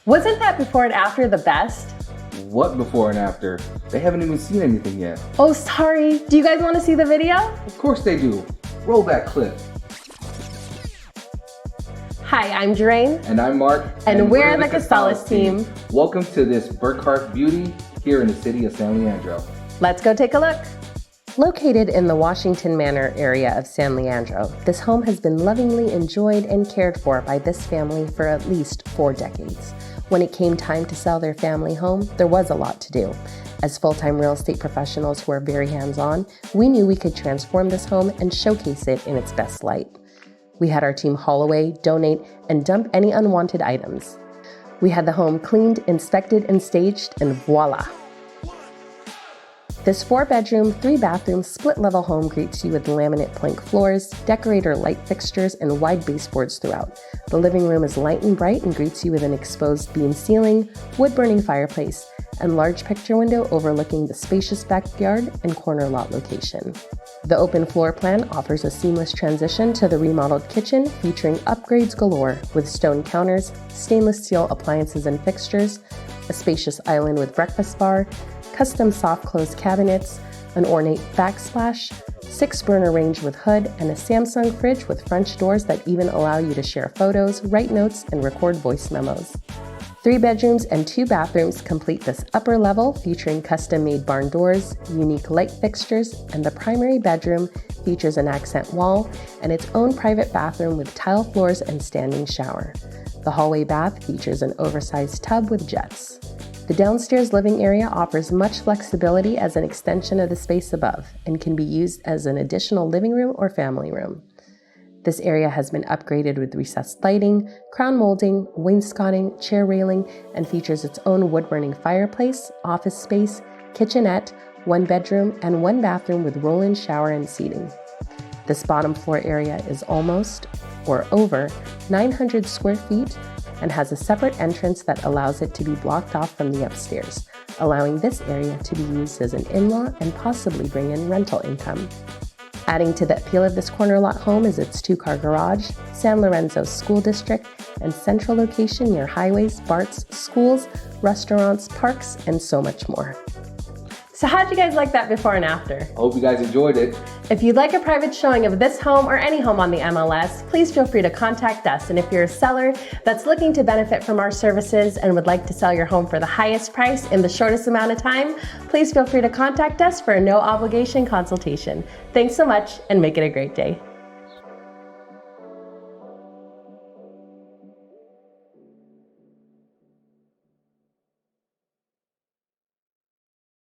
Wasn't that before and after the best? What before and after? They haven't even seen anything yet. Oh, sorry. Do you guys want to see the video? Of course they do. Roll that clip. Hi, I'm Joraine. And I'm Mark. And we're the Costales team. Welcome to this Burkhart beauty here in the city of San Leandro. Let's go take a look. Located in the Washington Manor area of San Leandro, this home has been lovingly enjoyed and cared for by this family for at least 4 decades. When it came time to sell their family home, there was a lot to do. As full-time real estate professionals who are very hands-on, we knew we could transform this home and showcase it in its best light. We had our team haul away, donate, and dump any unwanted items. We had the home cleaned, inspected, and staged, and voila! This 4-bedroom, 3-bathroom, split-level home greets you with laminate plank floors, decorator light fixtures, and wide baseboards throughout. The living room is light and bright and greets you with an exposed beam ceiling, wood-burning fireplace, and large picture window overlooking the spacious backyard and corner lot location. The open floor plan offers a seamless transition to the remodeled kitchen featuring upgrades galore with stone counters, stainless steel appliances and fixtures, a spacious island with breakfast bar, custom soft close cabinets, an ornate backsplash, 6-burner range with hood, and a Samsung fridge with French doors that even allow you to share photos, write notes, and record voice memos. 3 bedrooms and 2 bathrooms complete this upper level featuring custom-made barn doors, unique light fixtures, and the primary bedroom features an accent wall and its own private bathroom with tile floors and standing shower. The hallway bath features an oversized tub with jets. The downstairs living area offers much flexibility as an extension of the space above and can be used as an additional living room or family room. This area has been upgraded with recessed lighting, crown molding, wainscoting, chair railing, and features its own wood-burning fireplace, office space, kitchenette, 1 bedroom, and 1 bathroom with roll-in shower and seating. This bottom floor area is almost, or over, 900 square feet and has a separate entrance that allows it to be blocked off from the upstairs, allowing this area to be used as an in-law and possibly bring in rental income. Adding to the appeal of this corner lot home is its 2-car garage, San Lorenzo School District, and central location near highways, BARTs, schools, restaurants, parks, and so much more. So how'd you guys like that before and after? I hope you guys enjoyed it. If you'd like a private showing of this home or any home on the MLS, please feel free to contact us. And if you're a seller that's looking to benefit from our services and would like to sell your home for the highest price in the shortest amount of time, please feel free to contact us for a no obligation consultation. Thanks so much and make it a great day.